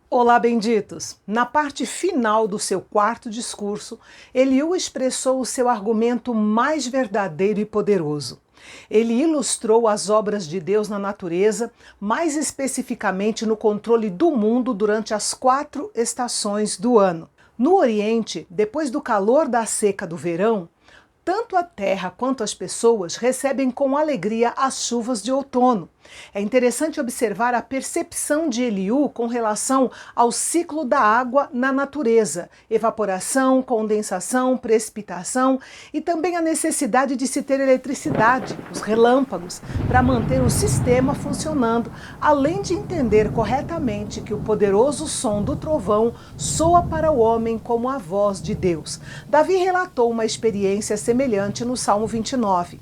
Olá, benditos! Na parte final do seu quarto discurso, Eliú expressou o seu argumento mais verdadeiro e poderoso. Ele ilustrou as obras de Deus na natureza, mais especificamente no controle do mundo durante as 4 estações do ano. No Oriente, depois do calor da seca do verão, tanto a terra quanto as pessoas recebem com alegria as chuvas de outono. É interessante observar a percepção de Eliú com relação ao ciclo da água na natureza: evaporação, condensação, precipitação e também a necessidade de se ter eletricidade, os relâmpagos, para manter o sistema funcionando, além de entender corretamente que o poderoso som do trovão soa para o homem como a voz de Deus. Davi relatou uma experiência semelhante no Salmo 29.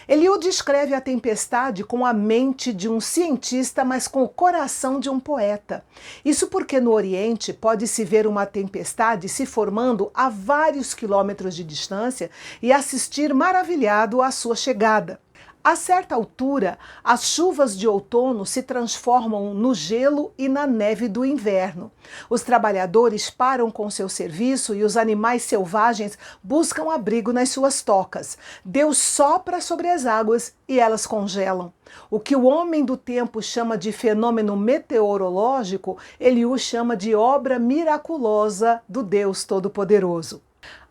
Eliú descreve a tempestade com a mente de um cientista, mas com o coração de um poeta. Isso porque no Oriente pode-se ver uma tempestade se formando a vários quilômetros de distância e assistir maravilhado à sua chegada. A certa altura, as chuvas de outono se transformam no gelo e na neve do inverno. Os trabalhadores param com seu serviço e os animais selvagens buscam abrigo nas suas tocas. Deus sopra sobre as águas e elas congelam. O que o homem do tempo chama de fenômeno meteorológico, Eliú chama de obra miraculosa do Deus Todo-Poderoso.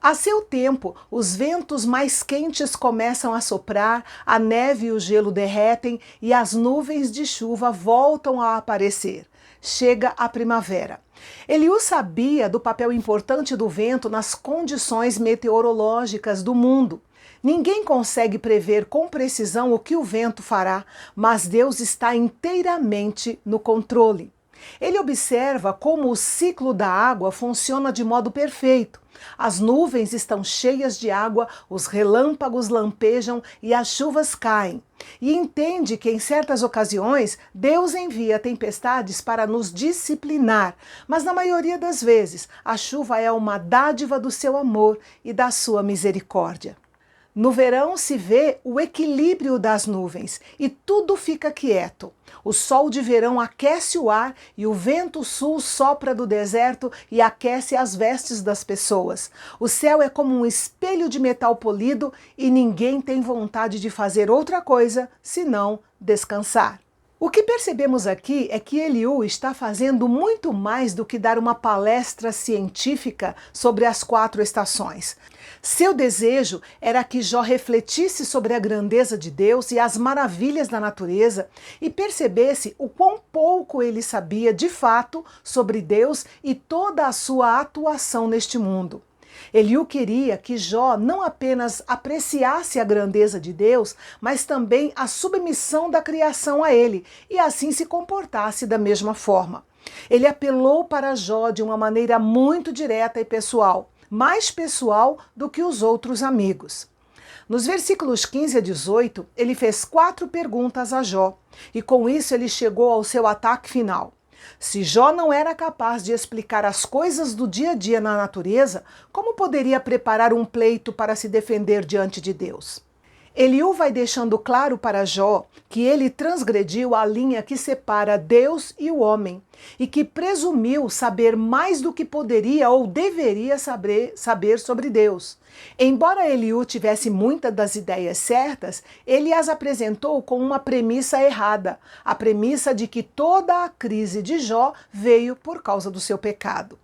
A seu tempo, os ventos mais quentes começam a soprar, a neve e o gelo derretem e as nuvens de chuva voltam a aparecer. Chega a primavera. Eliú sabia do papel importante do vento nas condições meteorológicas do mundo. Ninguém consegue prever com precisão o que o vento fará, mas Deus está inteiramente no controle. Ele observa como o ciclo da água funciona de modo perfeito. As nuvens estão cheias de água, os relâmpagos lampejam e as chuvas caem. E entende que em certas ocasiões Deus envia tempestades para nos disciplinar, mas na maioria das vezes a chuva é uma dádiva do seu amor e da sua misericórdia. No verão se vê o equilíbrio das nuvens e tudo fica quieto. O sol de verão aquece o ar e o vento sul sopra do deserto e aquece as vestes das pessoas. O céu é como um espelho de metal polido e ninguém tem vontade de fazer outra coisa senão descansar. O que percebemos aqui é que Eliú está fazendo muito mais do que dar uma palestra científica sobre as 4 estações. Seu desejo era que Jó refletisse sobre a grandeza de Deus e as maravilhas da natureza e percebesse o quão pouco ele sabia de fato sobre Deus e toda a sua atuação neste mundo. Eliú queria que Jó não apenas apreciasse a grandeza de Deus, mas também a submissão da criação a ele, e assim se comportasse da mesma forma. Ele apelou para Jó de uma maneira muito direta e pessoal, mais pessoal do que os outros amigos. Nos versículos 15 a 18, ele fez 4 perguntas a Jó, e com isso ele chegou ao seu ataque final. Se Jó não era capaz de explicar as coisas do dia a dia na natureza, como poderia preparar um pleito para se defender diante de Deus? Eliú vai deixando claro para Jó que ele transgrediu a linha que separa Deus e o homem e que presumiu saber mais do que poderia ou deveria saber sobre Deus. Embora Eliú tivesse muitas das ideias certas, ele as apresentou com uma premissa errada, a premissa de que toda a crise de Jó veio por causa do seu pecado.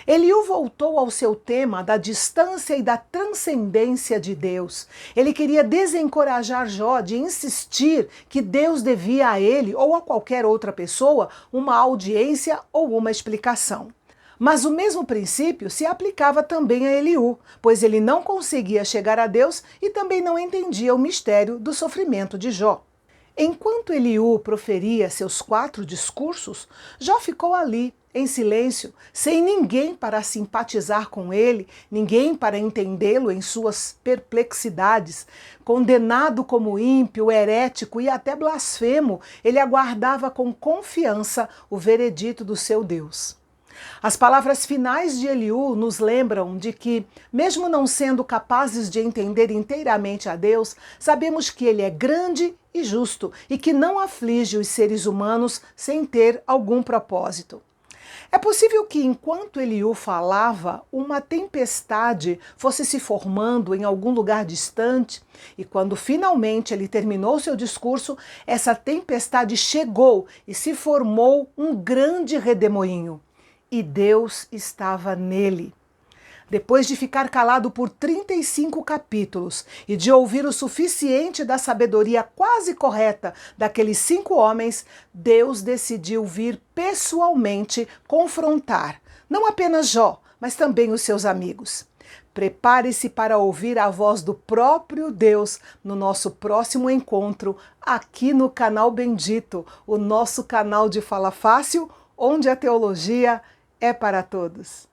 Eliú voltou ao seu tema da distância e da transcendência de Deus. Ele queria desencorajar Jó de insistir que Deus devia a ele ou a qualquer outra pessoa uma audiência ou uma explicação. Mas o mesmo princípio se aplicava também a Eliú, pois ele não conseguia chegar a Deus e também não entendia o mistério do sofrimento de Jó. Enquanto Eliú proferia seus 4 discursos, Jó ficou ali, em silêncio, sem ninguém para simpatizar com ele, ninguém para entendê-lo em suas perplexidades. Condenado como ímpio, herético e até blasfemo, ele aguardava com confiança o veredito do seu Deus. As palavras finais de Eliú nos lembram de que, mesmo não sendo capazes de entender inteiramente a Deus, sabemos que Ele é grande e justo e que não aflige os seres humanos sem ter algum propósito. É possível que, enquanto Eliú falava, uma tempestade fosse se formando em algum lugar distante, e quando finalmente ele terminou seu discurso, essa tempestade chegou e se formou um grande redemoinho. E Deus estava nele. Depois de ficar calado por 35 capítulos e de ouvir o suficiente da sabedoria quase correta daqueles 5 homens, Deus decidiu vir pessoalmente confrontar não apenas Jó, mas também os seus amigos. Prepare-se para ouvir a voz do próprio Deus no nosso próximo encontro aqui no Canal Bendito, o nosso canal de Fala Fácil, onde a teologia é para todos.